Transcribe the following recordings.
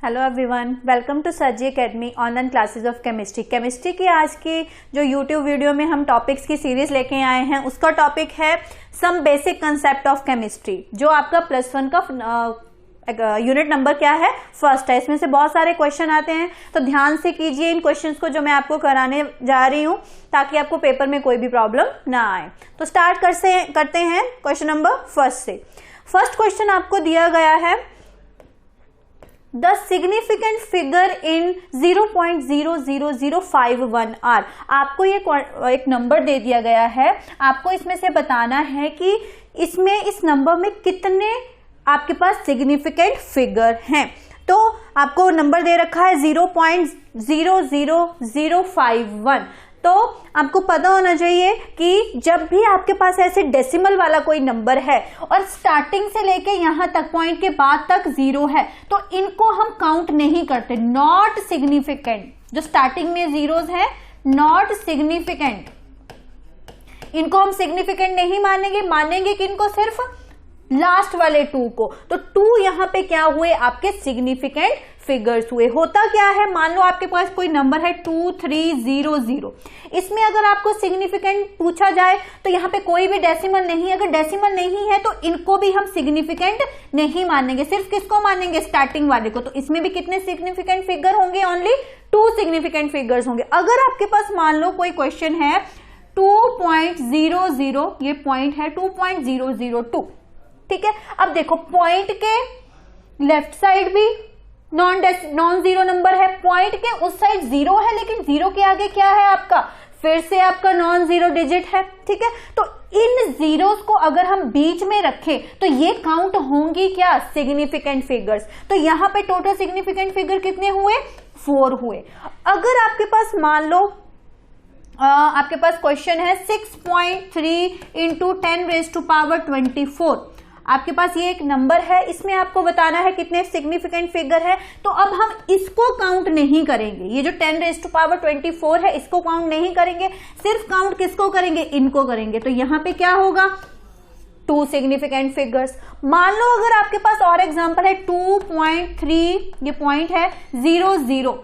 Hello everyone, welcome to sir ji academy online classes of chemistry. Chemistry की आज की जो यूट्यूब वीडियो में हम टॉपिक्स की सीरीज लेके आए हैं उसका टॉपिक है some basic concept of chemistry, जो आपका +1 का यूनिट नंबर क्या है, फर्स्ट है। इसमें से बहुत सारे क्वेश्चन आते हैं, तो ध्यान से कीजिए इन क्वेश्चंस को जो मैं आपको कराने जा रही हूं, ताकि आपको पेपर में कोई भी प्रॉब्लम ना आए। तो स्टार्ट करते हैं क्वेश्चन नंबर फर्स्ट से। फर्स्ट क्वेश्चन आपको दिया गया है, the significant figure in 0.00051 R। आपको ये एक नंबर दे दिया गया है, आपको इसमें से बताना है कि इसमें इस नंबर में कितने आपके पास सिग्निफिकेंट फिगर हैं। तो आपको नंबर दे रखा है 0.00051। तो आपको पता होना चाहिए कि जब भी आपके पास ऐसे डेसिमल वाला कोई नंबर है और स्टार्टिंग से लेके यहां तक पॉइंट के बाद तक 0 है, तो इनको हम काउंट नहीं करते, नॉट सिग्निफिकेंट। जो स्टार्टिंग में जीरोस है, नॉट सिग्निफिकेंट, इनको हम सिग्निफिकेंट नहीं मानेंगे कि इनको सिर्फ लास्ट वाले 2 को। तो 2 यहां पे क्या हुए, आपके सिग्निफिकेंट फिगर्स हुए। होता क्या है, मान लो आपके पास कोई नंबर है 2300, इसमें अगर आपको सिग्निफिकेंट पूछा जाए तो यहाँ पे कोई भी डेसिमल नहीं, अगर डेसिमल नहीं है तो इनको भी हम सिग्निफिकेंट नहीं मानेंगे, सिर्फ किसको मानेंगे, स्टार्टिंग वाले को। तो इसमें भी कितने सिग्निफिकेंट फिगर होंगे, ओनली 2 सिग्निफिकेंट फिगर्स होंगे। अगर आपके पास मान लो कोई क्वेश्चन है 2.00, ये पॉइंट है 2.002, ठीक है। अब देखो पॉइंट के लेफ्ट साइड भी नॉन जीरो नंबर है, पॉइंट के उस साइड 0 है, लेकिन 0 के आगे क्या है आपका, फिर से आपका नॉन जीरो डिजिट है, ठीक है। तो इन जीरोस को अगर हम बीच में रखें तो ये काउंट होंगी क्या, सिग्निफिकेंट फिगर्स। तो यहां पे टोटल सिग्निफिकेंट फिगर कितने हुए, 4 हुए। अगर आपके पास मान लो आपके पास क्वेश्चन है 6.3 इंटू 10⁻²4, आपके पास ये एक नंबर है, इसमें आपको बताना है कितने सिग्निफिकेंट फिगर है। तो अब हम इसको काउंट नहीं करेंगे, ये जो 10⁻24 है इसको काउंट नहीं करेंगे, सिर्फ काउंट किसको करेंगे, इनको करेंगे। तो यहां पे क्या होगा, 2 सिग्निफिकेंट फिगर्स। मान लो अगर आपके पास और एग्जांपल है 2.3, ये पॉइंट है 00,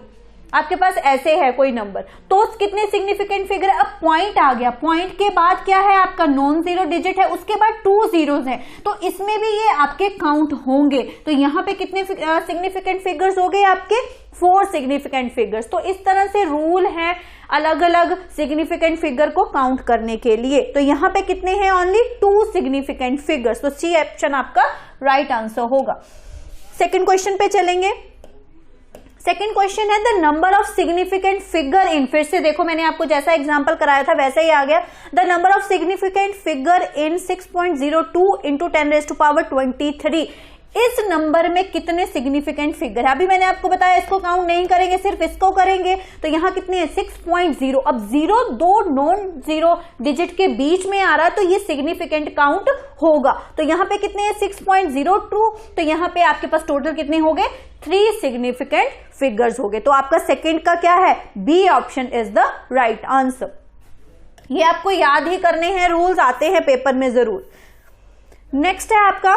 आपके पास ऐसे है कोई नंबर, तो कितने सिग्निफिकेंट फिगर है। अब पॉइंट आ गया, पॉइंट के बाद क्या है आपका नॉन जीरो डिजिट है, उसके बाद 2 जीरोस हैं, तो इसमें भी ये आपके काउंट होंगे। तो यहां पे कितने सिग्निफिकेंट फिगर्स हो गए आपके, 4 सिग्निफिकेंट फिगर्स। तो इस तरह से रूल है अलग अलग सिग्निफिकेंट फिगर को काउंट करने के लिए। तो यहां पे कितने हैं, ओनली 2 सिग्निफिकेंट फिगर्स। तो सी ऑप्शन आपका राइट आंसर होगा। सेकेंड क्वेश्चन पे चलेंगे। सेकेंड क्वेश्चन है the number of significant figure in, फिर से देखो मैंने आपको जैसा एग्जांपल कराया था वैसा ही आ गया। The number of significant figure in 6.02 into 10⁻23, इस नंबर में कितने सिग्निफिकेंट फिगर है। अभी मैंने आपको बताया इसको काउंट नहीं करेंगे, सिर्फ इसको करेंगे। तो यहां कितने हैं, 6.0। अब 0 2 नॉन जीरो डिजिट के बीच में आ रहा है, तो ये सिग्निफिकेंट काउंट होगा। तो यहां पे कितने हैं, 6.02। तो यहां पे आपके पास टोटल कितने हो गए, 3 सिग्निफिकेंट फिगर्स हो गए। तो आपका सेकेंड का क्या है, B option is the right answer. ये आपको याद ही करने हैं, रूल्स आते हैं पेपर में जरूर। नेक्स्ट है आपका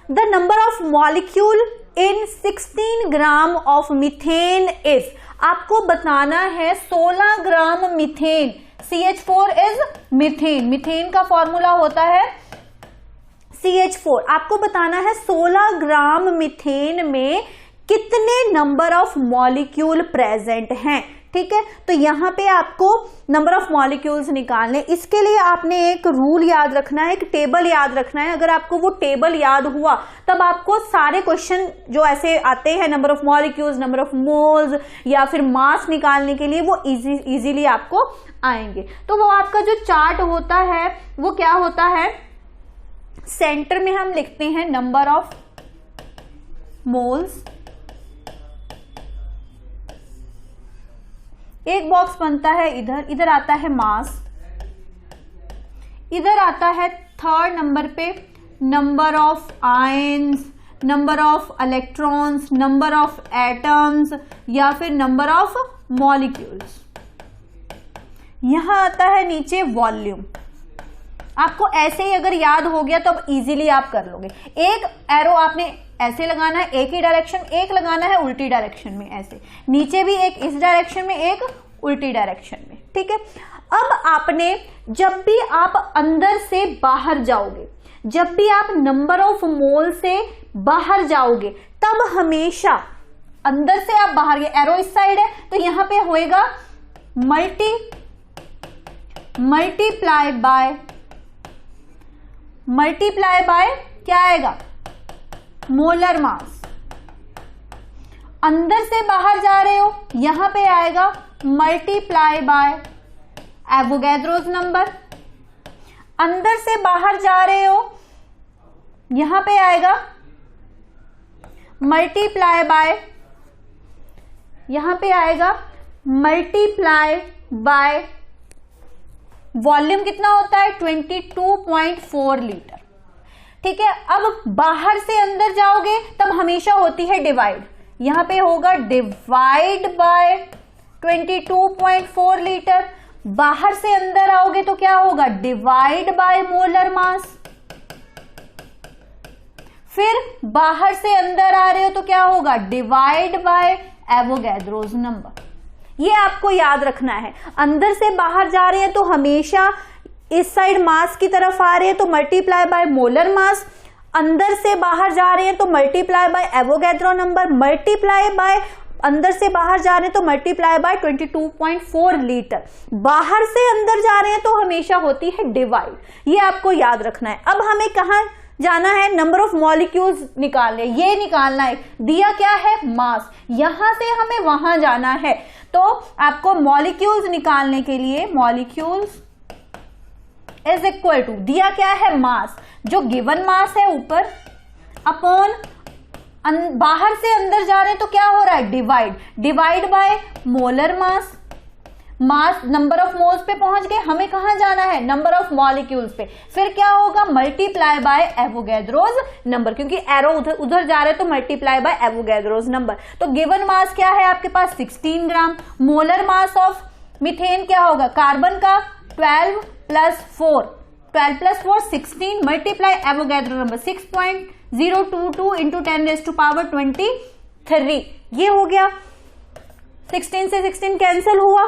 the number of molecule in 16 gram of methane is, आपको बताना है 16 gram methane, CH4 is methane, methane का फॉर्मूला होता है CH4। आपको बताना है 16 ग्राम मीथेन में कितने नंबर ऑफ मॉलिक्यूल प्रेजेंट हैं, ठीक है। तो यहां पे आपको नंबर ऑफ मॉलिक्यूल्स निकालने, इसके लिए आपने एक रूल याद रखना है, एक टेबल याद रखना है। अगर आपको वो टेबल याद हुआ तब आपको सारे क्वेश्चन जो ऐसे आते हैं number of molecules, number of moles या फिर मास निकालने के लिए, वो इजीली आपको आएंगे। तो वो आपका जो चार्ट होता है वो क्या होता है, सेंटर में हम लिखते हैं नंबर ऑफ मोल्स, एक बॉक्स बनता है इधर आता है मास, इधर आता है थर्ड नंबर पे number of ions, number of electrons, number of atoms या फिर नंबर ऑफ मॉलिक्यूल्स। यहां आता है नीचे वॉल्यूम, आपको ऐसे ही अगर याद हो गया तो अब इजीली आप कर लोगे। एक एरो आपने ऐसे लगाना है एक ही डायरेक्शन, एक लगाना है उल्टी डायरेक्शन में ऐसे, नीचे भी एक इस डायरेक्शन में एक उल्टी डायरेक्शन में, ठीक है। अब आपने जब भी आप अंदर से बाहर जाओगे, जब भी आप नंबर ऑफ मोल से बाहर जाओगे, तब हमेशा अंदर से आप बाहर गए, एरो इस साइड है तो यहां पे होएगा मल्टीप्लाई बाय क्या आएगा, मोलर मास। अंदर से बाहर जा रहे हो, यहां पे आएगा मल्टीप्लाई बाय एवोगैड्रोस नंबर। अंदर से बाहर जा रहे हो, यहां पे आएगा मल्टीप्लाई बाय, यहां पे आएगा मल्टीप्लाई बाय वॉल्यूम कितना होता है 22.4 लीटर, ठीक है। अब बाहर से अंदर जाओगे तब हमेशा होती है डिवाइड, यहां पे होगा डिवाइड बाय 22.4 लीटर। बाहर से अंदर आओगे तो क्या होगा, डिवाइड बाय मोलर मास। फिर बाहर से अंदर आ रहे हो तो क्या होगा, डिवाइड बाय एवोगैड्रोस नंबर। ये आपको याद रखना है। अंदर से बाहर जा रहे हैं तो हमेशा इस साइड मास की तरफ आ रहे हैं तो मल्टीप्लाई बाय मोलर मास, अंदर से बाहर जा रहे हैं तो multiply by Avogadro number, multiply by अंदर से बाहर जा रहे हैं तो मल्टीप्लाई बाय 22.4 लीटर। बाहर से अंदर जा रहे हैं तो हमेशा होती है डिवाइड, ये आपको याद रखना है। अब हमें कहां जाना है, नंबर ऑफ मॉलिक्यूल्स निकालने, ये निकालना है। दिया क्या है, मास, यहां से हमें वहां जाना है। तो आपको मॉलिक्यूल्स निकालने के लिए मॉलिक्यूल्स इज इक्वल टू, दिया क्या है, मास, जो गिवन मास है ऊपर, अपॉन बाहर से अंदर जा रहे हैं तो क्या हो रहा है, divide by molar mass. Mass number of moles पे पहुंच गए, हमें कहां जाना है, नंबर ऑफ मॉलिक्यूल्स पे। फिर क्या होगा, मल्टीप्लाई बाय एवोगैड्रोस नंबर, क्योंकि एरो उधर जा रहे हैं तो मल्टीप्लाई बाय एवोगैड्रोस नंबर। तो गिवन मास क्या है आपके पास 16 ग्राम। मोलर मास ऑफ मीथेन क्या होगा, कार्बन का 12 plus 4 16 multiply Avogadro number 6.022 into 10⁻23। ये हो गया, 16 से 16 कैंसिल हुआ,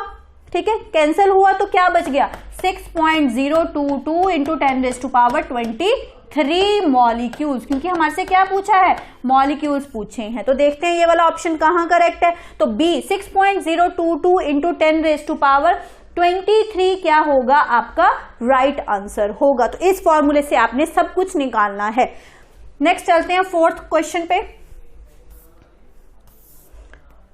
ठीक है, कैंसिल हुआ तो क्या बच गया, 6.022 इंटू 10⁻23 मॉलिक्यूल्स, क्योंकि हमारे से क्या पूछा है, मॉलिक्यूल्स पूछे हैं। तो देखते हैं ये वाला ऑप्शन कहां करेक्ट है। तो बी 6.022 इंटू 10⁻23 क्या होगा, आपका राइट आंसर होगा। तो इस फॉर्मूले से आपने सब कुछ निकालना है। नेक्स्ट चलते हैं फोर्थ क्वेश्चन पे।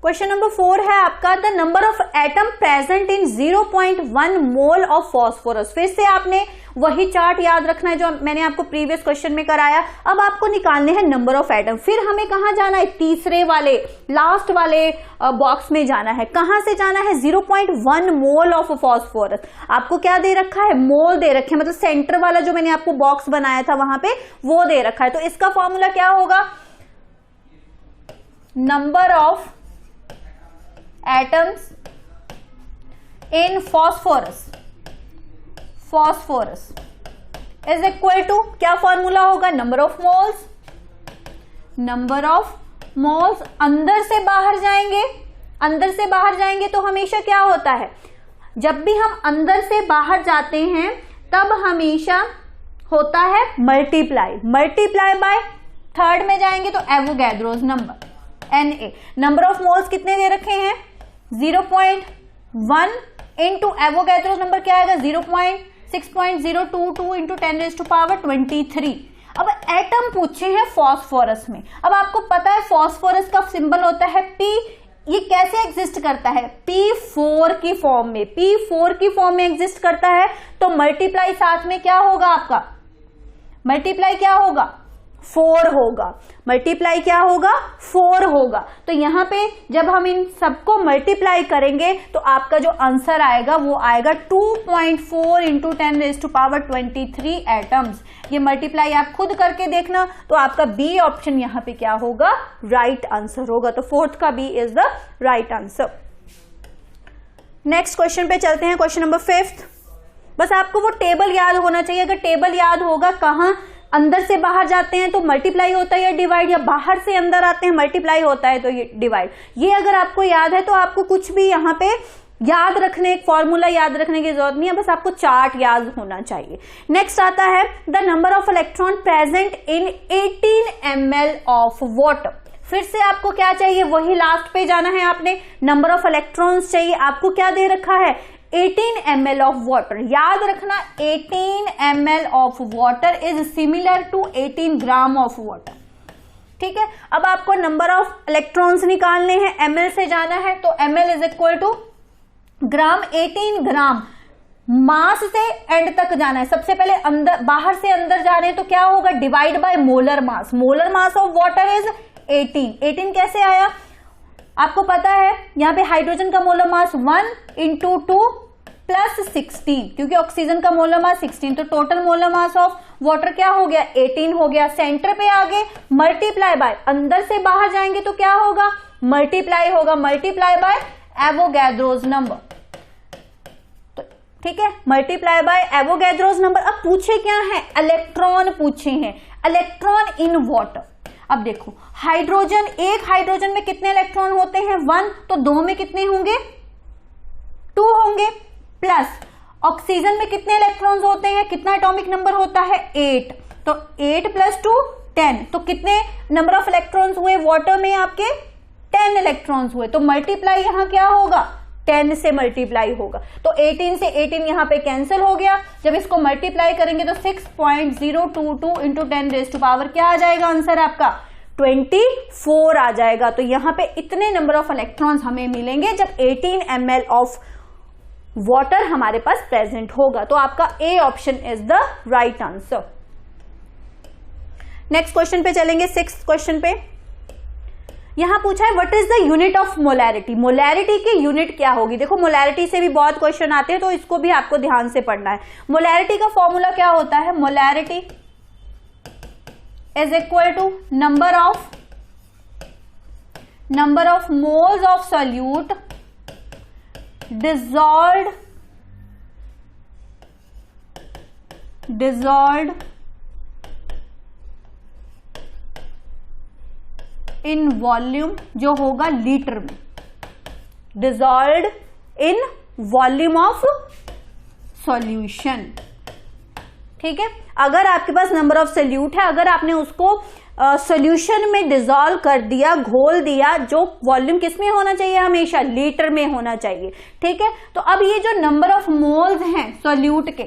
क्वेश्चन नंबर 4 है आपका, the number of atom present in 0.1 mole of phosphorus. फिर से आपने वही चार्ट याद रखना है जो मैंने आपको प्रीवियस क्वेश्चन में कराया। अब आपको निकालने हैं नंबर ऑफ एटम। फिर हमें कहां जाना है, तीसरे वाले लास्ट वाले बॉक्स में जाना है। कहां से जाना है, 0.1 मोल ऑफ फॉस्फोरस। आपको क्या दे रखा है, मोल दे रखे, मतलब सेंटर वाला जो मैंने आपको बॉक्स बनाया था वहां पे वो दे रखा है। तो इसका फॉर्मूला क्या होगा, number of atoms in phosphorus is equal to, क्या फॉर्मूला होगा, नंबर ऑफ मोल्स। अंदर से बाहर जाएंगे तो हमेशा क्या होता है, जब भी हम अंदर से बाहर जाते हैं तब हमेशा होता है मल्टीप्लाई बाय, थर्ड में जाएंगे तो Avogadro's number Na। Number of moles कितने दे रखे हैं, 0.1 इंटू एवोगैड्रो नंबर क्या आएगा, 6.022 इंटू 10⁻23। अब एटम पूछे हैं फॉस्फोरस में। अब आपको पता है फॉस्फोरस का सिंबल होता है P। ये कैसे एग्जिस्ट करता है, P4 की फॉर्म में एग्जिस्ट करता है। तो मल्टीप्लाई साथ में क्या होगा आपका, मल्टीप्लाई क्या होगा, 4 होगा। मल्टीप्लाई क्या होगा, 4 होगा। तो यहां पे जब हम इन सबको मल्टीप्लाई करेंगे तो आपका जो आंसर आएगा वो आएगा 2.4 इंटू 10⁻23 एटम्स। ये मल्टीप्लाई आप खुद करके देखना। तो आपका बी ऑप्शन यहां पे क्या होगा, राइट आंसर होगा। तो फोर्थ का B is the right answer. Next question पे चलते हैं, क्वेश्चन नंबर 5। बस आपको वो टेबल याद होना चाहिए। अगर टेबल याद होगा, कहाँ अंदर से बाहर जाते हैं तो मल्टीप्लाई होता है या डिवाइड, या बाहर से अंदर आते हैं मल्टीप्लाई होता है तो ये डिवाइड, ये अगर आपको याद है तो आपको कुछ भी यहाँ पे याद रखने, फॉर्मूला याद रखने की जरूरत नहीं है, बस आपको चार्ट याद होना चाहिए। नेक्स्ट आता है the number of electron present in 18 ml of water. फिर से आपको क्या चाहिए, वही लास्ट पे जाना है आपने, नंबर ऑफ इलेक्ट्रॉन्स चाहिए। आपको क्या दे रखा है, 18 ml ऑफ वाटर। याद रखना 18 ml of water is similar to 18 gram of water. ठीक है, अब आपको नंबर ऑफ इलेक्ट्रॉन्स निकालने हैं, ml से जाना है तो ml इज इक्वल टू ग्राम, 18 ग्राम। मास से एंड तक जाना है, सबसे पहले अंदर, बाहर से अंदर जा रहे हैं तो क्या होगा, divide by molar mass. Molar mass of water is 18। 18 कैसे आया, आपको पता है यहां पे हाइड्रोजन का मोलर मास 1 इंटू 2 प्लस 16, क्योंकि ऑक्सीजन का मोलर मास 16, तो total molar mass of water क्या हो गया, 18 हो गया। सेंटर पे आगे मल्टीप्लाई बाय, अंदर से बाहर जाएंगे तो क्या होगा, मल्टीप्लाई होगा, मल्टीप्लाई बाय एवोगैड्रोस नंबर। तो ठीक है, मल्टीप्लाई बाय एवोगैड्रोस नंबर। अब पूछे क्या है, इलेक्ट्रॉन पूछे हैं, इलेक्ट्रॉन इन वाटर। अब देखो हाइड्रोजन, एक हाइड्रोजन में कितने इलेक्ट्रॉन होते हैं, 1, तो 2 में कितने होंगे, 2 होंगे। प्लस ऑक्सीजन में कितने इलेक्ट्रॉन्स होते हैं, कितना एटॉमिक नंबर होता है, 8, तो 8 प्लस 2 10, तो कितने नंबर ऑफ इलेक्ट्रॉन्स हुए वाटर में, आपके 10 इलेक्ट्रॉन्स हुए। तो मल्टीप्लाई यहां क्या होगा, 10 से मल्टीप्लाई होगा, तो 18 से 18 यहां पे कैंसिल हो गया। जब इसको मल्टीप्लाई करेंगे तो 6.022 इंटू 10 रेज़ टू पावर क्या आ जाएगा, आंसर आपका 24 आ जाएगा। तो यहां पे इतने नंबर ऑफ इलेक्ट्रॉन्स हमें मिलेंगे जब 18 ml ऑफ वाटर हमारे पास प्रेजेंट होगा। तो आपका A option is the right answer. Next question पे चलेंगे, 6th क्वेश्चन पे। यहां पूछा है what is the unit of molarity. Molarity की यूनिट क्या होगी। देखो मोलैरिटी से भी बहुत क्वेश्चन आते हैं तो इसको भी आपको ध्यान से पढ़ना है। मोलैरिटी का फॉर्मूला क्या होता है, molarity is equal to number of moles of solute dissolved in volume, जो होगा लीटर में, dissolved in volume of solution. ठीक है, अगर आपके पास नंबर ऑफ सोल्यूट है, अगर आपने उसको सॉल्यूशन में डिजॉल्व कर दिया, घोल दिया, जो वॉल्यूम किस में होना चाहिए, हमेशा लीटर में होना चाहिए। ठीक है, तो अब ये जो नंबर ऑफ मोल्स हैं सॉल्यूट के,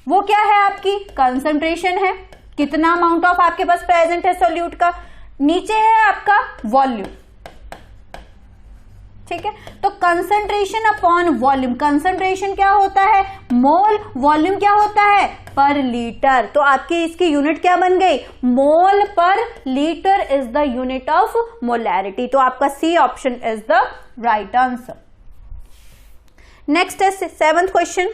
वो क्या है, आपकी कंसंट्रेशन है, कितना अमाउंट ऑफ आपके पास प्रेजेंट है सॉल्यूट का, नीचे है आपका वॉल्यूम। ठीक है, तो कंसंट्रेशन अपॉन वॉल्यूम, कंसंट्रेशन क्या होता है, मोल, वॉल्यूम क्या होता है, पर लीटर। तो आपकी इसकी यूनिट क्या बन गई, मोल पर litre is the unit of molarity. तो आपका C option is the right answer. Next है 7th question.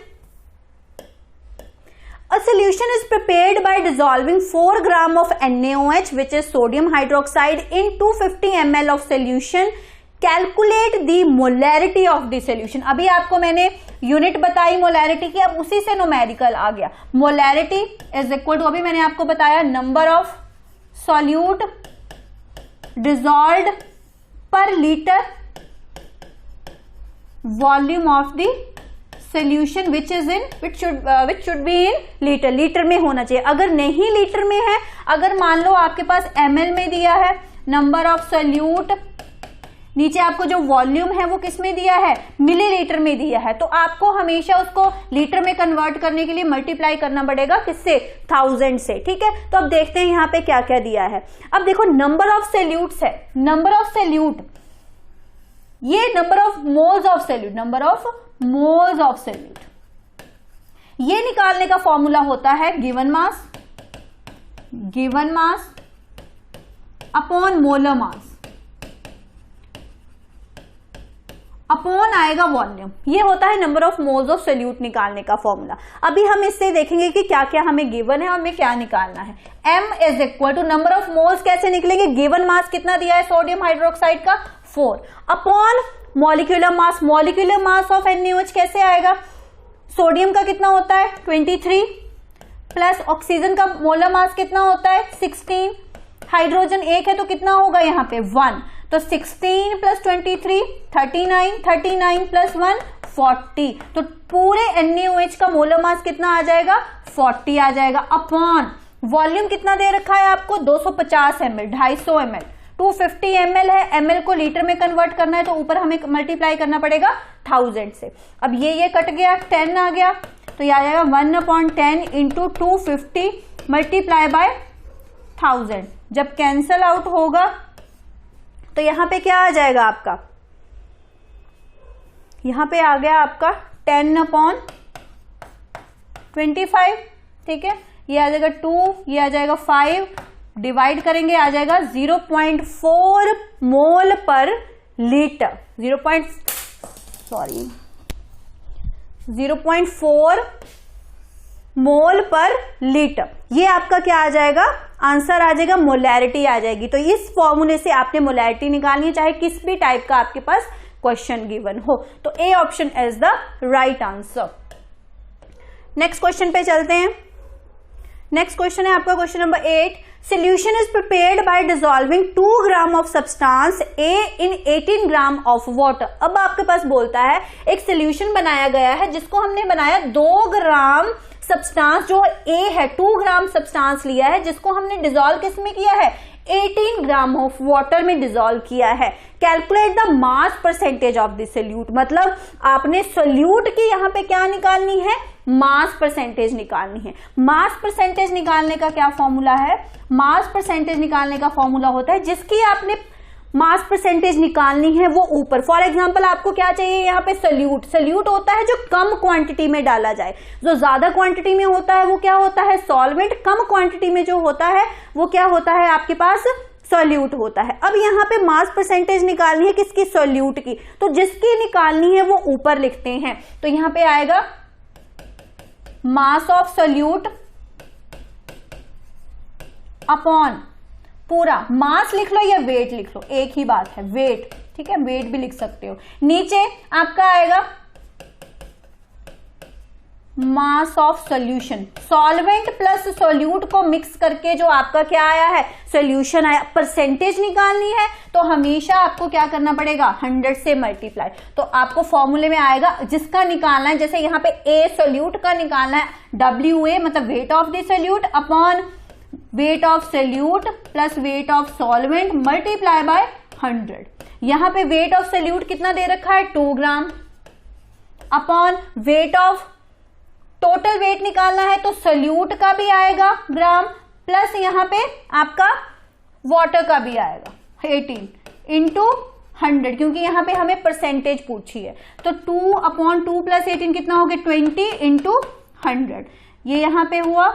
A solution is prepared by dissolving 4 gram of NaOH, which is sodium hydroxide, in 250 ml of solution. Calculate the molarity of the solution. अभी आपको मैंने unit बताई molarity की, अब उसी से numerical आ गया। मोलैरिटी इज इक्वल टू, अभी मैंने आपको बताया, नंबर ऑफ सॉल्यूट डिजॉल्व्ड पर litre volume of the solution which should be in litre. Litre में होना चाहिए। अगर नहीं लीटर में है, अगर मान लो आपके पास ml में दिया है नंबर ऑफ सोल्यूट, नीचे आपको जो वॉल्यूम है वो किस में दिया है, मिलीलीटर में दिया है, तो आपको हमेशा उसको लीटर में कन्वर्ट करने के लिए मल्टीप्लाई करना पड़ेगा, किससे, 1000 से। ठीक है, तो अब देखते हैं यहाँ पे क्या क्या दिया है। अब देखो नंबर ऑफ सोल्यूट्स है, नंबर ऑफ सोल्यूट, ये number of moles of solute, number of moles of solute, ये निकालने का फॉर्मूला होता है given mass upon molar mass upon आएगा वॉल्यूम। ये होता है number of moles of solute निकालने का फॉर्मूला। अभी हम इससे देखेंगे कि क्या क्या हमें गिवन है और हमें क्या निकालना है। m is equal to number of moles कैसे निकलेंगे, गिवन मास कितना दिया है सोडियम हाइड्रोक्साइड का, 4, upon molecular mass, molecular mass of NaOH कैसे आएगा, सोडियम का कितना होता है 23, प्लस ऑक्सीजन का मोलर मास कितना होता है 16, हाइड्रोजन एक है तो कितना होगा यहाँ पे 1, तो 16 प्लस 23 39, 39 प्लस 1 40, तो पूरे NaOH का मोलर मास कितना आ जाएगा 40 आ जाएगा, अपॉन वॉल्यूम कितना दे रखा है आपको 250 ml, 250 ml, 250 ml है, ml को लीटर में कन्वर्ट करना है तो ऊपर हमें मल्टीप्लाई करना पड़ेगा 1000 से। अब ये कट गया, 10 आ गया तो ये आ जाएगा 1/10 इंटू 250 मल्टीप्लाई बाय 1000। जब कैंसल आउट होगा तो यहां पे क्या आ जाएगा आपका, यहां पे आ गया आपका 10/25, ठीक है, ये आ जाएगा 2, ये आ जाएगा 5, डिवाइड करेंगे आ जाएगा 0.4 मोल पर लीटर, 0.4 मोल पर लीटर। ये आपका क्या आ जाएगा, आंसर आ जाएगा, मोलैरिटी आ जाएगी। तो इस फॉर्मूले से आपने मोलैरिटी निकालनी है, चाहे किस भी टाइप का आपके पास क्वेश्चन गिवन हो। तो A option is the right answer. Next question पे चलते हैं। नेक्स्ट क्वेश्चन है आपका question number 8। Solution is prepared by dissolving 2 gram of substance A in 18 gram of water. अब आपके पास बोलता है एक सोल्यूशन बनाया गया है जिसको हमने बनाया 2 ग्राम सब्सटेंस जो A है, 2 ग्राम सब्सटेंस लिया है जिसको हमने डिसॉल्व किस में किया है 18 ग्राम ऑफ वाटर में डिसॉल्व किया है। Calculate the mass percentage of the solute, मतलब आपने सोल्यूट की यहां पे क्या निकालनी है, मास परसेंटेज निकालनी है। मास परसेंटेज निकालने का क्या फॉर्मूला है, मास परसेंटेज निकालने का फॉर्मूला होता है जिसकी आपने मास परसेंटेज निकालनी है वो ऊपर। फॉर एग्जांपल आपको क्या चाहिए यहाँ पे, सोल्यूट। सोल्यूट होता है जो कम क्वांटिटी में डाला जाए, जो ज्यादा क्वांटिटी में होता है वो क्या होता है सॉल्वेंट, कम क्वांटिटी में जो होता है वो क्या होता है आपके पास सोल्यूट होता है। अब यहाँ पे मास परसेंटेज निकालनी है किसकी, सोल्यूट की, तो जिसकी निकालनी है वो ऊपर लिखते हैं। तो यहाँ पे आएगा मास ऑफ सोल्यूट अपॉन पूरा, मास लिख लो या वेट लिख लो, एक ही बात है, वेट, ठीक है, वेट भी लिख सकते हो। नीचे आपका आएगा mass of solution, solvent plus solute को मिक्स करके जो आपका क्या आया है सॉल्यूशन आया। परसेंटेज निकालनी है तो हमेशा आपको क्या करना पड़ेगा 100 से मल्टीप्लाई। तो आपको फॉर्मूले में आएगा जिसका निकालना है, जैसे यहाँ पे ए सोल्यूट का निकालना है WA मतलब weight of the solute upon weight of solute plus weight of solvent multiply by 100। यहां पे वेट ऑफ सोल्यूट कितना दे रखा है 2 ग्राम upon weight of, total weight निकालना है तो सोल्यूट का भी आएगा ग्राम प्लस यहां पे आपका वाटर का भी आएगा 18 इंटू 100, क्योंकि यहां पे हमें परसेंटेज पूछी है। तो 2/2 प्लस 18 कितना हो गया 20 इंटू 100। ये यहां पे हुआ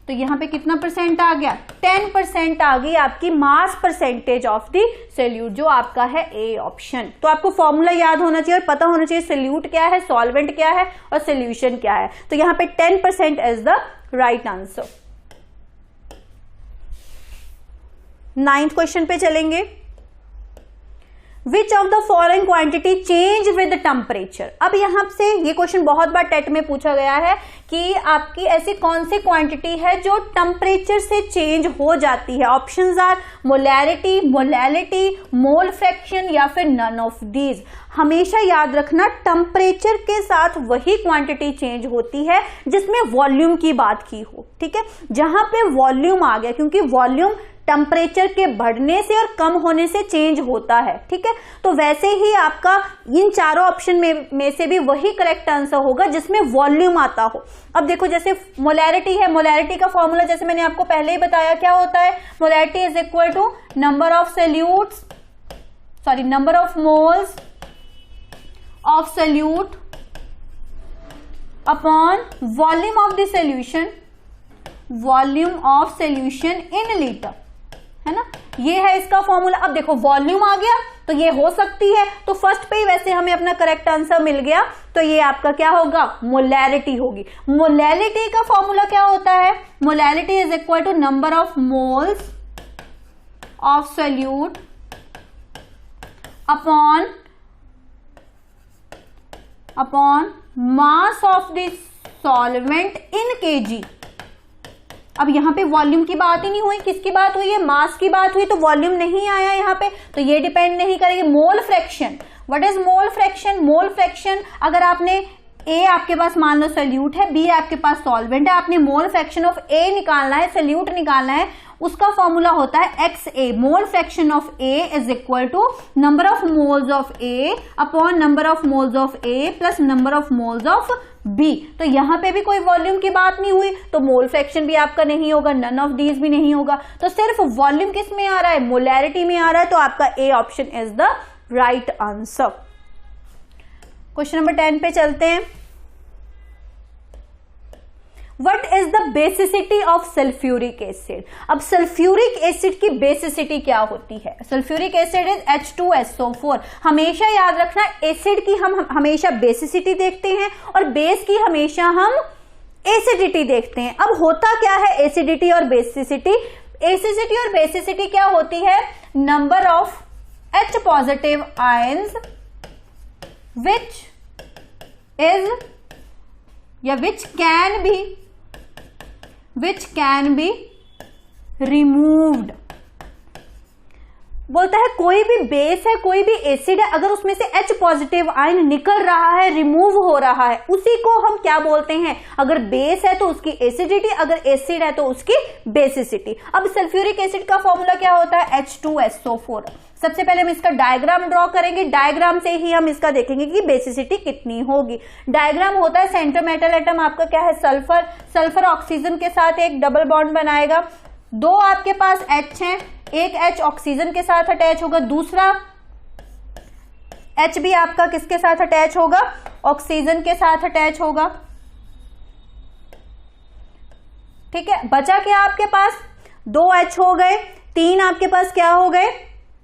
तो यहां पे कितना परसेंट आ गया 10% आ गई आपकी mass percentage of the solute, जो आपका है ए ऑप्शन। तो आपको फॉर्मूला याद होना चाहिए और पता होना चाहिए सोल्यूट क्या है, सॉल्वेंट क्या है और सोल्यूशन क्या है। तो यहां पे 10% is the right answer. 9th question पे चलेंगे। Which of the following quantity change with temperature. अब यहां से ये क्वेश्चन बहुत बार टेट में पूछा गया है कि आपकी ऐसी कौन सी क्वांटिटी है जो टेम्परेचर से चेंज हो जाती है। Options are molarity, molality, mole fraction या फिर नन ऑफ दीज। हमेशा याद रखना टेम्परेचर के साथ वही क्वांटिटी चेंज होती है जिसमें वॉल्यूम की बात की हो, ठीक है। जहां पे वॉल्यूम आ गया, क्योंकि वॉल्यूम टेम्परेचर के बढ़ने से और कम होने से चेंज होता है, ठीक है। तो वैसे ही आपका इन चारों ऑप्शन में से भी वही करेक्ट आंसर होगा जिसमें वॉल्यूम आता हो। अब देखो जैसे मोलैरिटी है, मोलैरिटी का फॉर्मूला जैसे मैंने आपको पहले ही बताया क्या होता है, molarity is equal to number of solutes, sorry number of moles of solute upon volume of the solution, volume of solution in litre, है ना, ये है इसका फॉर्मूला। अब देखो वॉल्यूम आ गया तो ये हो सकती है, तो फर्स्ट पे ही वैसे हमें अपना करेक्ट आंसर मिल गया, तो ये आपका क्या होगा मोलैरिटी होगी। मोलैलिटी का फॉर्मूला क्या होता है, molality is equal to number of moles of solute upon mass of the solvent in KG. अब यहां पे वॉल्यूम की बात ही नहीं हुई, किसकी बात हुई है, मास की बात हुई, तो वॉल्यूम नहीं आया यहां पे, तो ये डिपेंड नहीं करेगी। Mole fraction, what is mole fraction? Mole fraction, अगर आपने ए आपके पास मान लो सोल्यूट है, बी आपके पास सॉल्वेंट है, आपने मोल फ्रैक्शन ऑफ ए निकालना है, सोल्यूट निकालना है, उसका फॉर्मूला होता है X A. Mole fraction of A is equal to number of moles of A upon number of moles of A plus number of moles of B. तो यहां पे भी कोई वॉल्यूम की बात नहीं हुई, तो मोल फ्रैक्शन भी आपका नहीं होगा, नन ऑफ दीज भी नहीं होगा, तो सिर्फ वॉल्यूम किस में आ रहा है, मोलैरिटी में आ रहा है, तो आपका A option is the right answer. Question number 10 पे चलते हैं। What is the basicity of sulphuric acid? अब सल्फ्यूरिक एसिड की बेसिसिटी क्या होती है? Sulphuric acid is H2SO4। हमेशा याद रखना, एसिड की हम हमेशा बेसिसिटी देखते हैं और बेस की हमेशा हम एसिडिटी देखते हैं। अब होता क्या है एसिडिटी और बेसिसिटी? एसिडिटी और बेसिसिटी क्या होती है? Number of H positive ions which is या विच कैन बी रिमूव्ड। बोलता है कोई भी बेस है, कोई भी एसिड है, अगर उसमें से H पॉजिटिव आयन निकल रहा है, रिमूव हो रहा है, उसी को हम क्या बोलते हैं? अगर बेस है तो उसकी एसिडिटी, अगर एसिड है तो उसकी बेसिसिटी। अब सल्फ्यूरिक एसिड का फॉर्मूला क्या होता है? H2SO4। सबसे पहले हम इसका डायग्राम ड्रॉ करेंगे, डायग्राम से ही हम इसका देखेंगे कि बेसिसिटी कितनी होगी। डायग्राम होता है सेंटर मेटल एटम आपका क्या है? सल्फर। सल्फर ऑक्सीजन के साथ एक डबल बॉन्ड बनाएगा, दो आपके पास H हैं, एक H ऑक्सीजन के साथ अटैच होगा, दूसरा H भी आपका किसके साथ अटैच होगा? ऑक्सीजन के साथ अटैच होगा। ठीक है, बचा क्या आपके पास? दो H हो गए, तीन आपके पास क्या हो गए?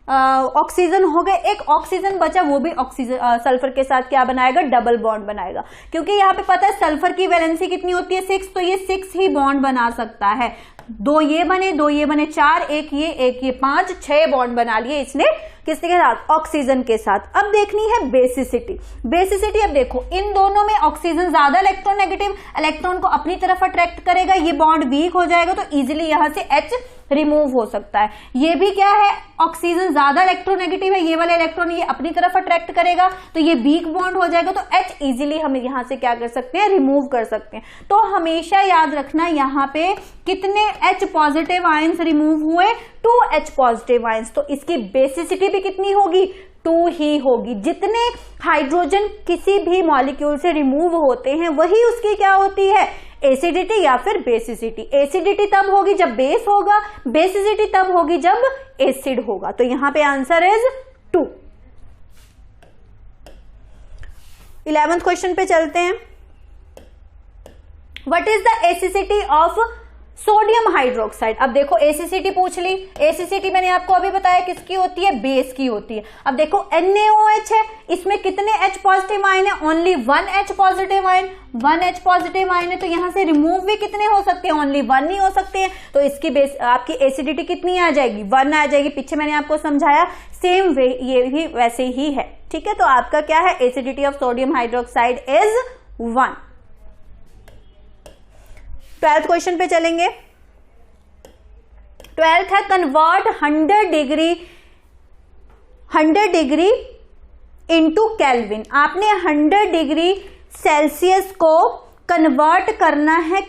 ऑक्सीजन हो गए, एक ऑक्सीजन बचा, वो भी ऑक्सीजन सल्फर के साथ क्या बनाएगा? डबल बॉन्ड बनाएगा। क्योंकि यहाँ पे पता है सल्फर की वैलेंसी कितनी होती है? 6, तो ये 6 ही बॉन्ड बना सकता है। दो ये बने 4, एक ये 5, 6 बॉन्ड बना लिए इसने किसके साथ? ऑक्सीजन के साथ। अब देखनी है बेसिसिटी। बेसिसिटी अब देखो, इन दोनों में ऑक्सीजन ज्यादा इलेक्ट्रोनेगेटिव, इलेक्ट्रॉन को अपनी तरफ अट्रैक्ट करेगा, ये बॉन्ड वीक हो जाएगा, तो इजीली यहां से H रिमूव हो सकता है। ये भी क्या है? ऑक्सीजन ज्यादा इलेक्ट्रोनेगेटिव है, ये वाला इलेक्ट्रॉन ये अपनी तरफ अट्रैक्ट करेगा, तो ये वीक बॉन्ड हो जाएगा, तो H इजीली हम यहां से क्या कर सकते हैं? रिमूव कर सकते हैं। तो हमेशा याद रखना यहां पे कितने H पॉजिटिव आयंस रिमूव हुए? 2 H पॉजिटिव आयंस। तो इसकी बेसिसिटी भी कितनी होगी? 2 ही होगी। जितने हाइड्रोजन किसी भी मॉलिक्यूल से रिमूव होते हैं वही उसकी क्या होती है? एसिडिटी या फिर बेसिसिटी। एसिडिटी तब होगी जब बेस होगा, बेसिसिटी तब होगी जब एसिड होगा। तो यहां पे आंसर इज 2। 11th क्वेश्चन पे चलते हैं। What is the acidity of sodium hydroxide? अब देखो एसिडिटी पूछ ली, एसिडिटी मैंने आपको अभी बताया किसकी होती है? बेस की होती है। अब देखो NaOH है, इसमें कितने H पॉजिटिव आयन है? Only 1 H positive ion, 1 H positive ion है, तो यहां से रिमूव भी कितने हो सकते हैं? ओनली 1 ही हो सकते हैं। तो इसकी बेस आपकी एसिडिटी कितनी आ जाएगी? 1 आ जाएगी। पीछे मैंने आपको समझाया सेम वे, ये भी वैसे ही है। ठीक है, तो आपका क्या है? Acidity of sodium hydroxide is 1। 12th question पे चलेंगे। 12th है कन्वर्ट 100 डिग्री इंटू केल्विन। आपने 100 डिग्री सेल्सियस को कन्वर्ट करना है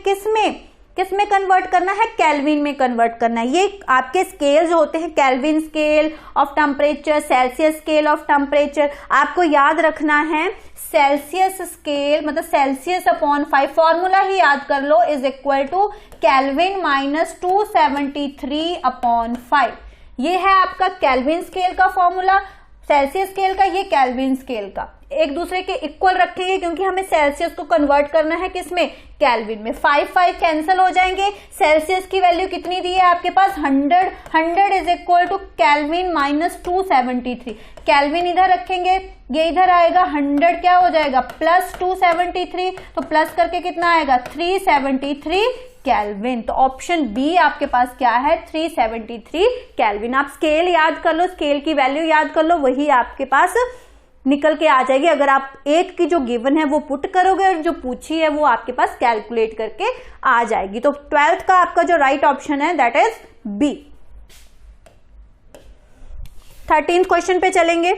किसमें कन्वर्ट करना है? केल्विन में कन्वर्ट करना है। ये आपके स्केल्स होते हैं, Kelvin scale of temperature, Celsius scale of temperature. आपको याद रखना है सेल्सियस स्केल मतलब सेल्सियस अपॉन 5, फॉर्मूला ही याद कर लो, is equal to kelvin minus 273 upon 5। ये है आपका केल्विन स्केल का फॉर्मूला, सेल्सियस स्केल का, ये केल्विन स्केल का। एक दूसरे के इक्वल रखेंगे क्योंकि हमें सेल्सियस को कन्वर्ट करना है किसमें? केल्विन में। 5 कैंसिल हो जाएंगे। सेल्सियस की वैल्यू कितनी दी है आपके पास? 100 is equal to kelvin minus 273। Kelvin इधर रखेंगे, ये इधर आएगा, 100 क्या हो जाएगा? प्लस 273, तो प्लस करके कितना आएगा? 373 केल्विन। तो ऑप्शन बी आपके पास क्या है? 373 केल्विन। आप स्केल याद कर लो, स्केल की वैल्यू याद कर लो, वही आपके पास निकल के आ जाएगी अगर आप 8 की जो गिवन है वो पुट करोगे और जो पूछी है वो आपके पास कैलकुलेट करके आ जाएगी। तो 12th का आपका जो राइट ऑप्शन है that is B. 13th question पे चलेंगे।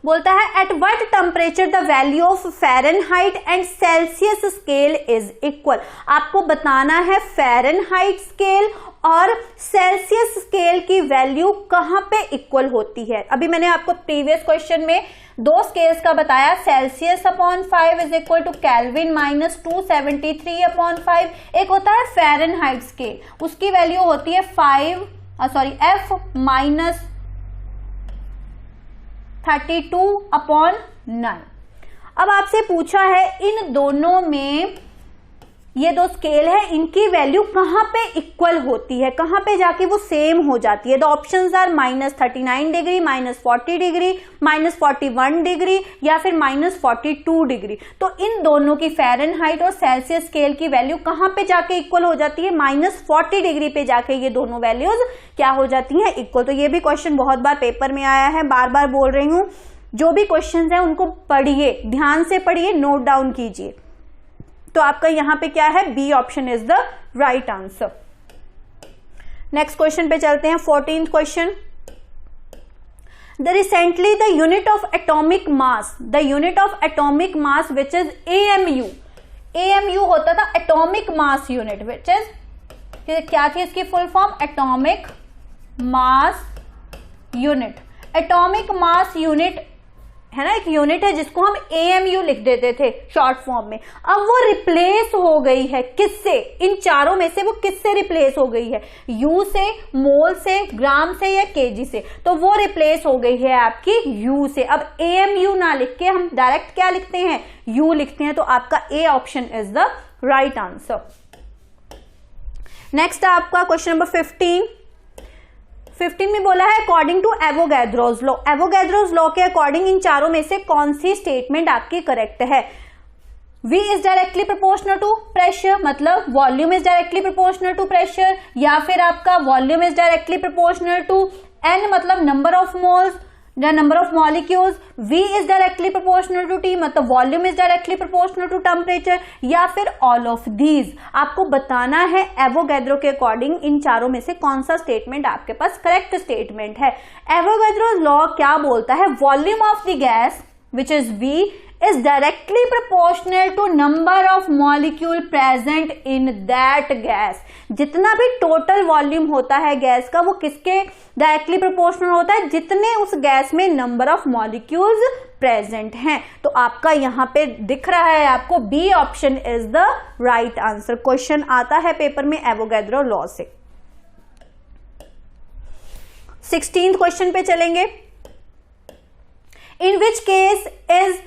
बोलता है at what temperature the value of Fahrenheit and Celsius scale is equal. आपको बताना है फ़ारेनहाइट स्केल और सेल्सियस स्केल की वैल्यू कहां पे इक्वल होती है। अभी मैंने आपको प्रीवियस क्वेश्चन में 2 स्केल्स का बताया, Celsius upon 5 is equal to kelvin minus 273 upon 5। एक होता है फ़ारेनहाइट स्केल, उसकी वैल्यू होती है F माइनस 32 अपॉन 9। अब आपसे पूछा है इन दोनों में, ये 2 स्केल है, इनकी वैल्यू कहां पे इक्वल होती है, कहां पे जाके वो सेम हो जाती है। The options are -39 degree, -40 degree, -41 degree या फिर -42 डिग्री। तो इन दोनों की फ़ारेनहाइट और सेल्सियस स्केल की वैल्यू कहां पे जाके इक्वल हो जाती है, -40 डिग्री पे जाके ये दोनों वैल्यूज क्या हो जाती है, इक्वल। तो ये भी क्वेश्चन बहुत बार पेपर में आया है, बार बार बोल रही हूं, जो भी क्वेश्चन है उनको पढ़िए, ध्यान से पढ़िए, नोट डाउन कीजिए। तो आपका यहां पे क्या है, B option is the right answer. Next question पे चलते हैं। 14th question. The recently the unit of atomic mass which is AMU होता था atomic mass unit, which is क्या थी इसकी full form, atomic mass unit. Atomic mass unit है ना, एक यूनिट है जिसको हम AMU लिख देते थे शॉर्ट फॉर्म में। अब वो रिप्लेस हो गई है किससे, इन चारों में से वो किससे रिप्लेस हो गई है, U से, मोल से, ग्राम से या केजी से। तो वो रिप्लेस हो गई है आपकी U से। अब AMU ना लिख के हम डायरेक्ट क्या लिखते हैं, U लिखते हैं। तो आपका A option is the right answer. Next आपका क्वेश्चन नंबर 15 में बोला है according to Avogadro's law. Avogadro's law के अकॉर्डिंग इन चारों में से कौन सी स्टेटमेंट आपकी करेक्ट है। V is directly proportional to pressure, मतलब volume is directly proportional to pressure, या फिर आपका volume is directly proportional to N मतलब नंबर ऑफ मोल्स या number of molecules. V is directly proportional to T मतलब volume is directly proportional to temperature, या फिर all of these. आपको बताना है एवोगैड्रो के अकॉर्डिंग इन चारों में से कौन सा स्टेटमेंट आपके पास करेक्ट स्टेटमेंट है। एवोगैड्रो लॉ क्या बोलता है, volume of the gas which is V is directly proportional to number of molecule present in that gas। जितना भी टोटल वॉल्यूम होता है गैस का वो किसके डायरेक्टली प्रोपोर्शनल होता है, जितने उस गैस में नंबर ऑफ मॉलिक्यूल्स प्रेजेंट हैं। तो आपका यहां पे दिख रहा है आपको B option is the right answer. Question आता है पेपर में एवोगैड्रो लॉ से। 16th क्वेश्चन पे चलेंगे। In which case is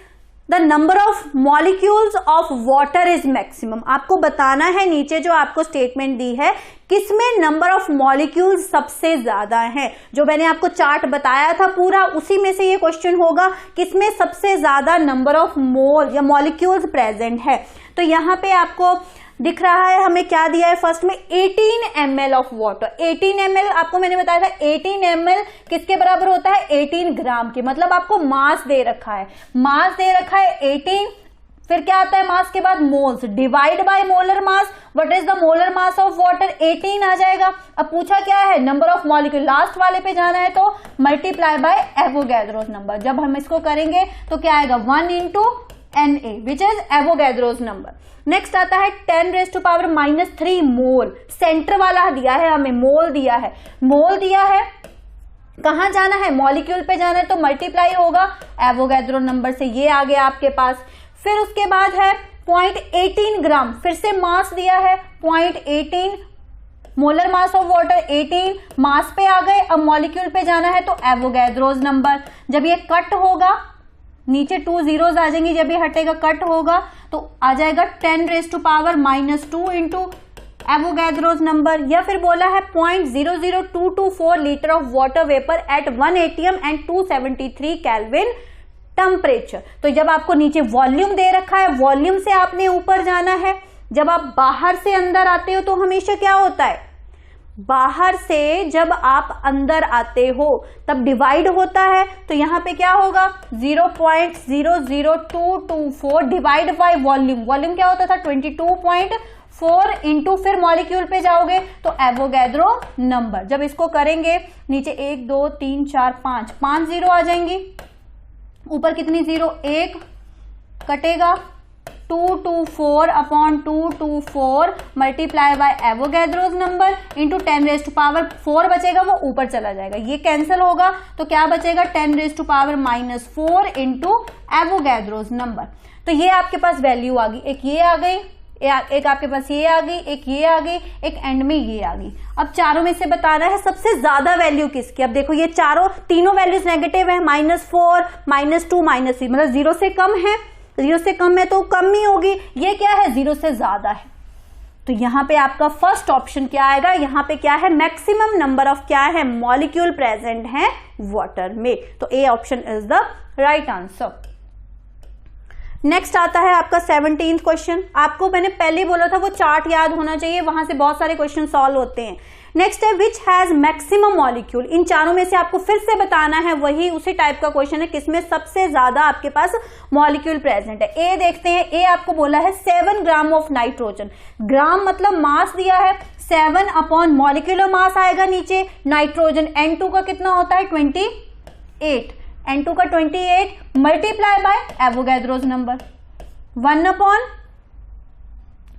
the number of molecules of water is maximum. आपको बताना है नीचे जो आपको स्टेटमेंट दी है किसमें नंबर ऑफ मॉलिक्यूल्स सबसे ज्यादा है। जो मैंने आपको चार्ट बताया था पूरा उसी में से ये क्वेश्चन होगा, किसमें सबसे ज्यादा नंबर ऑफ मोल या मॉलिक्यूल्स प्रेजेंट है। तो यहां पे आपको दिख रहा है हमें क्या दिया है, फर्स्ट में 18 ml ऑफ वाटर। 18 ml आपको मैंने बताया था 18 ml किसके बराबर होता है, 18 ग्राम के। मतलब आपको मास दे रखा है, मास दे रखा है 18, फिर क्या आता है मास के बाद moles, divide by molar mass. What is the molar mass of water, 18 आ जाएगा। अब पूछा क्या है, नंबर ऑफ मॉलिक्यूल, लास्ट वाले पे जाना है तो मल्टीप्लाई बाय एवोगैड्रोस नंबर। जब हम इसको करेंगे तो क्या आएगा, 1 into Na which is Avogadro's number. Next आता है 10⁻³ मोल। सेंटर वाला दिया है हमें, मोल दिया है, मोल दिया है। कहां जाना है, मॉलिक्यूल पे जाना है तो मल्टीप्लाई होगा एवोगैड्रो नंबर से, ये आ गया आपके पास। फिर उसके बाद है 0.18 ग्राम, फिर से मास दिया है 0.18, मोलर मास ऑफ वाटर 18, मास पे आ गए। अब मॉलिक्यूल पे जाना है तो एवोगैड्रोस नंबर। जब ये कट होगा नीचे 2 zeros आ जाएंगी, जब ये हटेगा कट होगा तो आ जाएगा 10⁻² इंटू एवोगैड्रोस नंबर। या फिर बोला है 0.00224 litre of water vapour eight 1 atm and 273 kelvin temperature. तो जब आपको नीचे वॉल्यूम दे रखा है, वॉल्यूम से आपने ऊपर जाना है। जब आप बाहर से अंदर आते हो तो हमेशा क्या होता है, बाहर से जब आप अंदर आते हो तब डिवाइड होता है, तो यहां पे क्या होगा 0.00224 डिवाइड बाय वॉल्यूम। वॉल्यूम क्या होता था 22.4 इंटू, फिर मॉलिक्यूल पे जाओगे तो एवोगैड्रो नंबर। जब इसको करेंगे नीचे 1 2 3 4 5 जीरो आ जाएंगी, ऊपर कितनी जीरो, एक कटेगा 224 upon 224 multiply by Avogadro's number into 10⁻⁴ बचेगा, वो ऊपर चला जाएगा, ये कैंसिल होगा तो क्या बचेगा 10⁻⁻⁴ इंटू एवोगैड्रोज नंबर। तो ये आपके पास वैल्यू आ गई, एक ये आ गई, एक आपके पास ये आ गई, एक ये आ गई, एक एंड में ये आ गई। अब चारों में से बताना है सबसे ज्यादा वैल्यू किसकी। अब देखो ये तीनों वैल्यूज नेगेटिव है, -4 -2 -3, मतलब 0 से कम है, 0 से कम है तो कम ही होगी, ये क्या है 0 से ज्यादा है। तो यहां पे आपका फर्स्ट ऑप्शन क्या आएगा, यहां पे क्या है मैक्सिमम नंबर ऑफ क्या है मॉलिक्यूल प्रेजेंट है वाटर में, तो A option is the right answer. Next आता है आपका 17th क्वेश्चन। आपको मैंने पहले बोला था वो चार्ट याद होना चाहिए, वहां से बहुत सारे क्वेश्चन सॉल्व होते हैं। नेक्स्ट है विच हैज मैक्सिमम मॉलिक्यूल। इन चारों में से आपको फिर से बताना है, वही उसी टाइप का क्वेश्चन है, किसमें सबसे ज्यादा आपके पास मॉलिक्यूल प्रेजेंट है। ए देखते हैं, ए आपको बोला है 7 ग्राम ऑफ नाइट्रोजन। ग्राम मतलब मास दिया है, 7 अपॉन मॉलिक्यूलर मास आएगा नीचे, नाइट्रोजन N2 का कितना होता है 28, N2 का 28 multiply by Avogadro's number 1 upon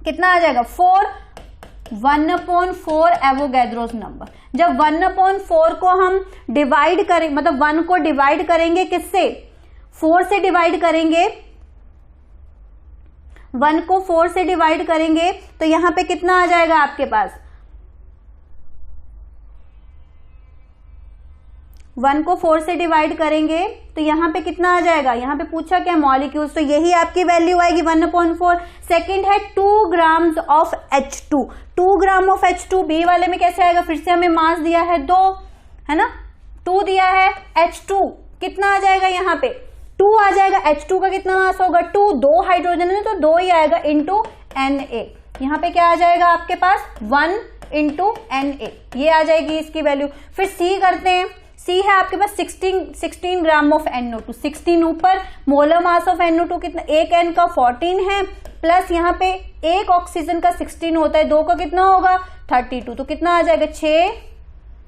कितना आ जाएगा 4, 1/4 एवोगैड्रोज नंबर। जब 1/4 को हम डिवाइड करें, मतलब 1 को डिवाइड करेंगे किससे 4 से डिवाइड करेंगे, 1 को 4 से डिवाइड करेंगे तो यहां पे कितना आ जाएगा आपके पास, 1 को 4 से डिवाइड करेंगे तो यहां पे कितना आ जाएगा, यहां पे पूछा क्या मॉलिक्यूल्स, तो यही आपकी वैल्यू आएगी 1/4। सेकंड है 2 grams of H2, 2 gram of H2 B वाले में कैसे आएगा, फिर से हमें मास दिया है 2 है ना, 2 दिया है, H2 कितना आ जाएगा, यहाँ पे 2 आ जाएगा, H2 का कितना मास होगा 2, 2 हाइड्रोजन है तो 2 ही आएगा इंटू Na। यहाँ पे क्या आ जाएगा आपके पास 1 इंटू Na, ये आ जाएगी इसकी वैल्यू। फिर C करते हैं, C है आपके पास 16 ग्राम ऑफ NO2, 16 ऊपर, मोलर मास ऑफ NO2 कितना, एक N का 14 है, प्लस यहाँ पे एक ऑक्सीजन का 16 होता है, 2 का कितना होगा 32, तो कितना आ जाएगा 6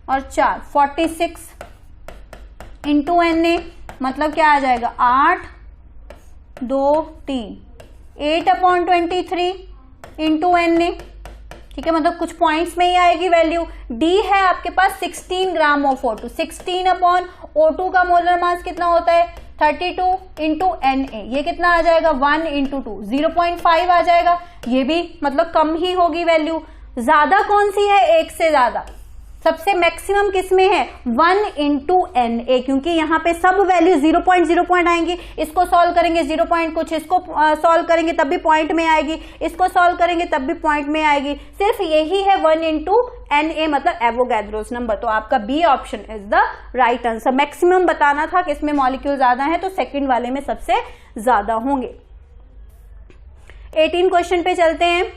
और 4 46 इंटू Na, मतलब क्या आ जाएगा 8 2 3 8/23 इंटू Na, ठीक है, मतलब कुछ पॉइंट्स में ही आएगी वैल्यू। D है आपके पास 16 ग्राम ऑफ O2, 16/O2 का मोलर मास कितना होता है 32 इंटू Na, ये कितना आ जाएगा 1 इंटू 2 0.5 आ जाएगा, ये भी मतलब कम ही होगी वैल्यू। ज्यादा कौन सी है, एक से ज्यादा, सबसे मैक्सिमम किसमें है 1 इंटू Na, क्योंकि यहाँ पे सब वैल्यू 0.0 आएंगी, इसको सॉल्व करेंगे 0 कुछ, इसको सॉल्व करेंगे तब भी पॉइंट में आएगी, इसको सॉल्व करेंगे तब भी पॉइंट में आएगी, सिर्फ यही है 1 इंटू Na मतलब एवोगैड्रोस नंबर। तो आपका B option is the right answer. Maximum बताना था किसमें मॉलिक्यूल ज्यादा है, तो सेकंड वाले में सबसे ज्यादा होंगे। 18 क्वेश्चन पे चलते हैं।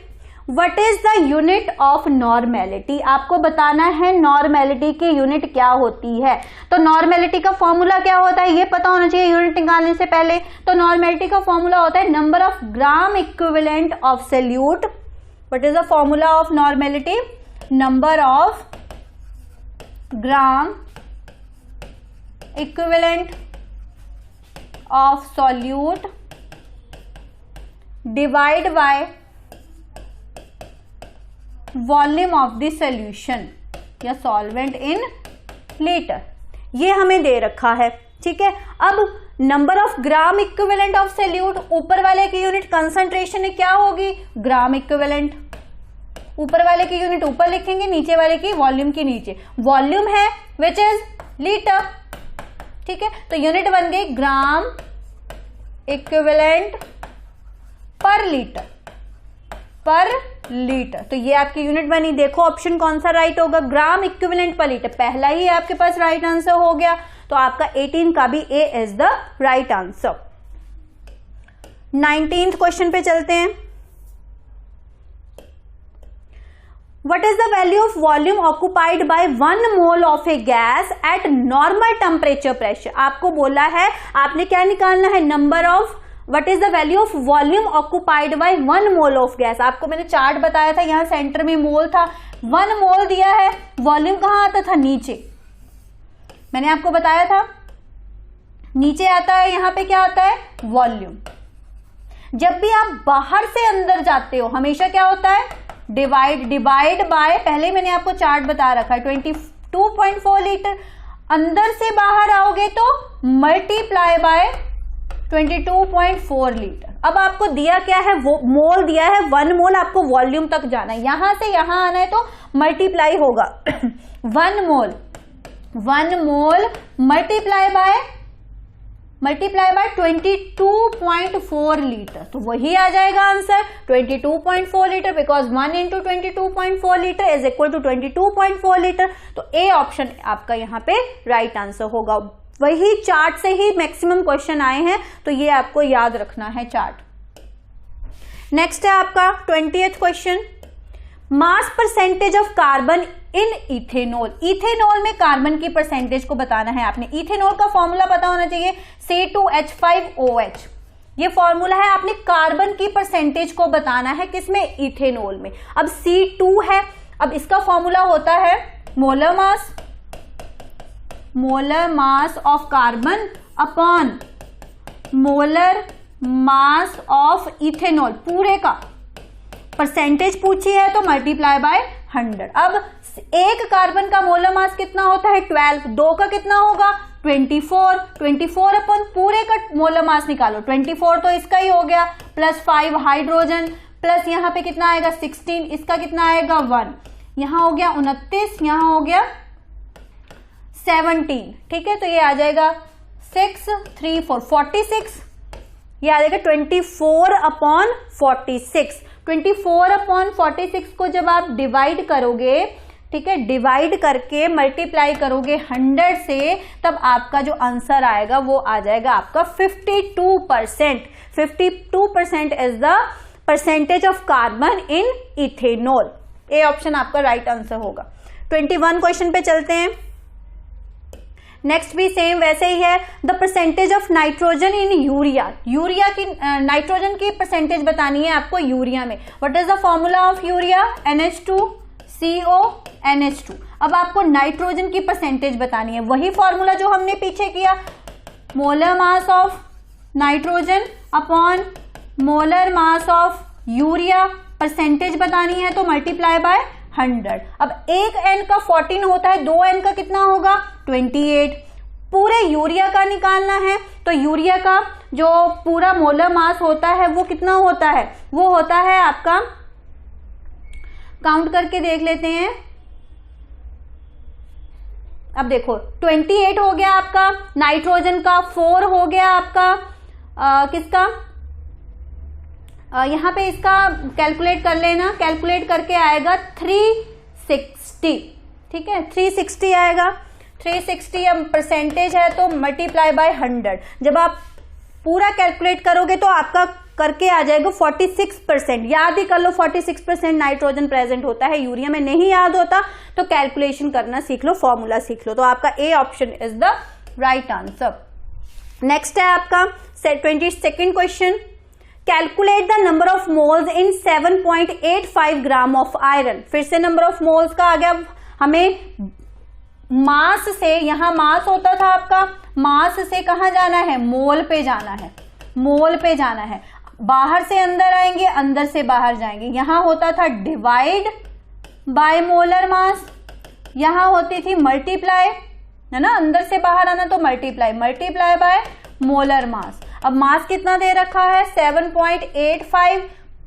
What is the unit of normality? आपको बताना है नॉर्मेलिटी की यूनिट क्या होती है। तो नॉर्मेलिटी का फॉर्मूला क्या होता है ये पता होना चाहिए यूनिट निकालने से पहले। तो नॉर्मेलिटी का फॉर्मूला होता है number of gram equivalent of solute. What is the formula of normality, number of gram equivalent of solute divide by volume of the solution या सॉल्वेंट इन लीटर, ये हमें दे रखा है। ठीक है, अब number of gram equivalent of solute, ऊपर वाले की यूनिट कंसंट्रेशन है क्या होगी ग्राम इक्विवेलेंट, ऊपर वाले की यूनिट ऊपर लिखेंगे, नीचे वाले की वॉल्यूम की नीचे, वॉल्यूम है विच इज लीटर। ठीक है, तो यूनिट बन गई ग्राम इक्विवेलेंट पर लीटर, पर लीटर। तो ये आपकी यूनिट बनी। देखो ऑप्शन कौन सा राइट होगा, ग्राम इक्विवेलेंट पर लीटर, पहला ही आपके पास राइट आंसर हो गया। तो आपका 18 का भी a is the right answer. 19th question पे चलते हैं। What is the value of volume occupied by 1 mole of a gas at normal temperature pressure? आपको बोला है, आपने क्या निकालना है, number of, what is the value of volume occupied by 1 mole of gas? आपको मैंने चार्ट बताया था, यहाँ सेंटर में मोल था, 1 मोल दिया है, वॉल्यूम कहाँ आता था, नीचे, मैंने आपको बताया था नीचे आता है, यहाँ पे क्या आता है, वॉल्यूम। जब भी आप बाहर से अंदर जाते हो हमेशा क्या होता है, डिवाइड बाय, पहले मैंने आपको चार्ट बता रखा है, 22.4 लीटर, अंदर से बाहर आओगे तो मल्टीप्लाई बाय 22.4 लीटर। अब आपको दिया क्या है, वो मोल दिया है, 1 मोल, आपको वॉल्यूम तक जाना है, यहां से यहां आना है तो मल्टीप्लाई होगा 1 मोल मल्टीप्लाई बाय 22.4 लीटर, तो वही आ जाएगा answer 22.4 litre, because 1 into 22.4 litre is equal to 22.4 litre. तो ए ऑप्शन आपका यहाँ पे राइट आंसर होगा। वही चार्ट से ही मैक्सिमम क्वेश्चन आए हैं, तो ये आपको याद रखना है चार्ट। नेक्स्ट है आपका 20th question, mass percentage of carbon in ethanol. Ethanol में कार्बन की परसेंटेज को बताना है आपने। इथेनॉल का फॉर्मूला पता होना चाहिए, C2H5OH, ये फॉर्मूला है। आपने कार्बन की परसेंटेज को बताना है किसमें, इथेनॉल में। अब C2 है, अब इसका फॉर्मूला होता है molar mass of carbon upon molar mass of ethanol, पूरे का परसेंटेज पूछी है तो मल्टीप्लाई बाय 100। अब एक कार्बन का मोलर मास कितना होता है, 12, 2 का कितना होगा 24 अपन पूरे का मोलर मास निकालो, 24 तो इसका ही हो गया, प्लस 5 हाइड्रोजन, प्लस यहाँ पे कितना आएगा 16, इसका कितना आएगा 1, यहाँ हो गया 29, यहाँ हो गया 17, ठीक है। तो ये आ जाएगा 6, 3, 4, 46, ये आ जाएगा 24/46। 24/46 को जब आप डिवाइड करोगे, ठीक है, डिवाइड करके मल्टीप्लाई करोगे 100 से, तब आपका जो आंसर आएगा वो आ जाएगा आपका 52%। 52% is the percentage of carbon in ethanol. A option आपका राइट आंसर होगा। 21 क्वेश्चन पे चलते हैं। नेक्स्ट भी सेम वैसे ही है, the percentage of nitrogen in urea. Urea की नाइट्रोजन की परसेंटेज बतानी है आपको यूरिया में। What is the formula of urea, NH2CO अब आपको नाइट्रोजन की परसेंटेज बतानी है, वही फॉर्मूला जो हमने पीछे किया, molar mass of nitrogen upon molar mass of urea, percentage बतानी है तो मल्टीप्लाई बाय 100। अब एक N का 14 होता है, 2 N का कितना होगा 28। पूरे यूरिया का निकालना है तो यूरिया का जो पूरा मोलर मास होता है वो कितना होता है, वो होता है आपका, काउंट करके देख लेते हैं। अब देखो 28 हो गया आपका नाइट्रोजन का, 4 हो गया आपका किसका, यहां पे इसका कैलकुलेट कर लेना, कैलकुलेट करके आएगा 360, ठीक है, 360 आएगा। 360 अब परसेंटेज है तो मल्टीप्लाई बाय 100। जब आप पूरा कैलकुलेट करोगे तो आपका करके आ जाएगा 46%। याद ही कर लो 46% नाइट्रोजन प्रेजेंट होता है यूरिया में, नहीं याद होता तो कैलकुलेशन करना सीख लो, फॉर्मूला सीख लो। तो आपका A option is the right answer. Next है आपका 22nd question, calculate the number of moles in 7.85 gram of iron. फिर से नंबर ऑफ मोल्स का आ गया, हमें मास से, यहां मास होता था आपका, मास से कहां जाना है, मोल पे जाना है, मोल पे जाना है। बाहर से अंदर आएंगे, अंदर से बाहर जाएंगे। यहां होता था डिवाइड बाय मोलर मास, यहां होती थी मल्टीप्लाई, है ना, अंदर से बाहर आना तो मल्टीप्लाई बाय मोलर मास। अब मास कितना दे रखा है 7.85,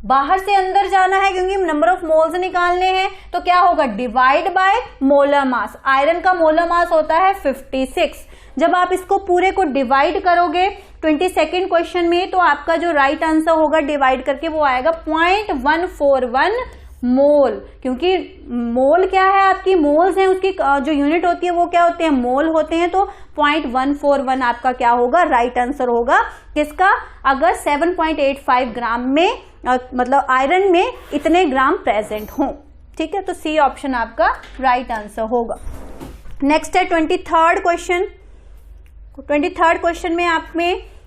बाहर से अंदर जाना है क्योंकि नंबर ऑफ मोल्स निकालने हैं, तो क्या होगा divide by molar mass. Iron का मोलर मास होता है 56। जब आप इसको पूरे को डिवाइड करोगे 22nd क्वेश्चन में, तो आपका जो राइट आंसर होगा डिवाइड करके वो आएगा 0.141 मोल, क्योंकि मोल क्या है आपकी, मोल्स हैं, उसकी जो यूनिट होती है वो क्या होते हैं, मोल होते हैं। तो 0.141 आपका क्या होगा, राइट आंसर होगा किसका, अगर 7.85 ग्राम में मतलब आयरन में इतने ग्राम प्रेजेंट हो, ठीक है, तो सी ऑप्शन आपका राइट आंसर होगा। नेक्स्ट है 23rd क्वेश्चन। 23rd क्वेश्चन में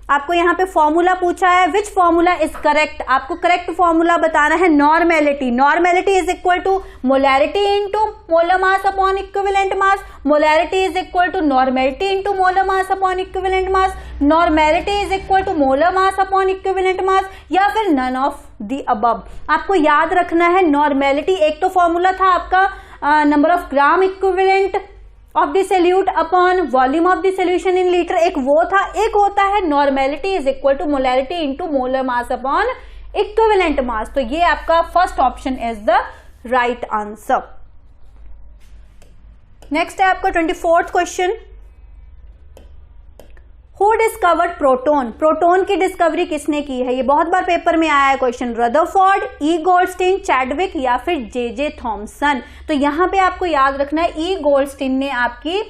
आपको यहाँ पे फॉर्मूला पूछा है, विच फॉर्मूला इज करेक्ट। आपको करेक्ट फॉर्मूला बताना है। Normality, normality is equal to molarity into molar mass upon equivalent mass. Molarity is equal to normality into molar mass upon equivalent mass. Normality is equal to molar mass upon equivalent mass, या फिर none of the above. आपको याद रखना है normality, एक तो formula था आपका number of gram equivalent of the solute upon volume of the solution in litre, एक वो था। एक होता है normality is equal to molarity into molar mass upon equivalent mass. तो ये आपका first option is the right answer. Next है आपका 24th question. Who discovered proton. Proton की डिस्कवरी किसने की है? ये बहुत बार पेपर में आया है क्वेश्चन। रदरफोर्ड, ई गोल्डस्टीन, चैडविक या फिर जे थॉमसन। तो यहां पे आपको याद रखना है ई गोल्डस्टीन ने आपकी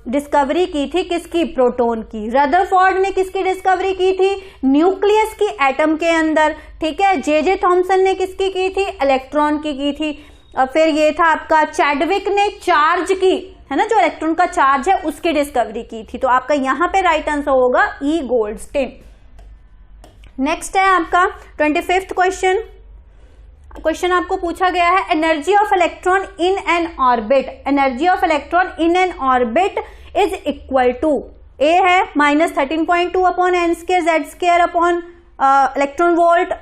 डिस्कवरी की थी किसकी? प्रोटॉन की। रदरफोर्ड ने किसकी डिस्कवरी की थी? न्यूक्लियस की, एटम के अंदर। ठीक है, जे थॉमसन ने किसकी की थी? इलेक्ट्रॉन की थी। फिर ये था आपका चैडविक ने चार्ज की, है ना, जो इलेक्ट्रॉन का चार्ज है उसकी डिस्कवरी की थी। तो आपका यहां पे राइट आंसर होगा ई गोल्डस्टीन। नेक्स्ट है आपका 25th क्वेश्चन। क्वेश्चन आपको पूछा गया है energy of electron in n orbit. Energy of electron in n orbit is equal to, a है -13.2 upon n square z square upon electron volt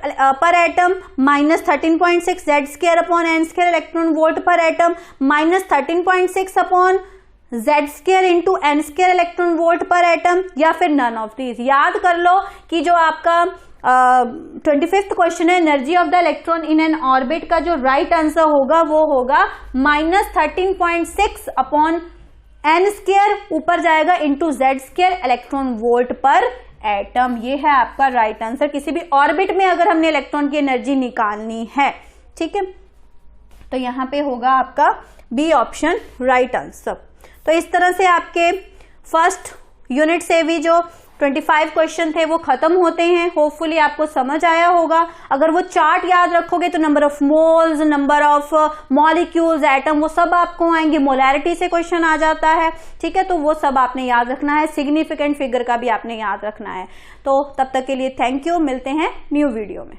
per atom, -13.6 z square upon n square electron volt per atom, -13.6 upon z square into n square electron volt per atom, या फिर none of these. याद कर लो कि जो आपका 25th question है energy of the electron in n orbit का जो राइट आंसर होगा वो होगा -13.6 अपॉन एन स्क्वायर ऊपर जाएगा into Z square electron volt per atom. ये है आपका राइट आंसर किसी भी ऑर्बिट में अगर हमने इलेक्ट्रॉन की एनर्जी निकालनी है। ठीक है, तो यहां पे होगा आपका बी ऑप्शन राइट आंसर। तो इस तरह से आपके फर्स्ट यूनिट से भी जो 25 क्वेश्चन थे वो खत्म होते हैं। होपफुली आपको समझ आया होगा। अगर वो चार्ट याद रखोगे तो number of moles, number of molecules, atom, वो सब आपको आएंगे। मोलैरिटी से क्वेश्चन आ जाता है। ठीक है, तो वो सब आपने याद रखना है। सिग्निफिकेंट फिगर का भी आपने याद रखना है। तो तब तक के लिए थैंक यू। मिलते हैं न्यू वीडियो में।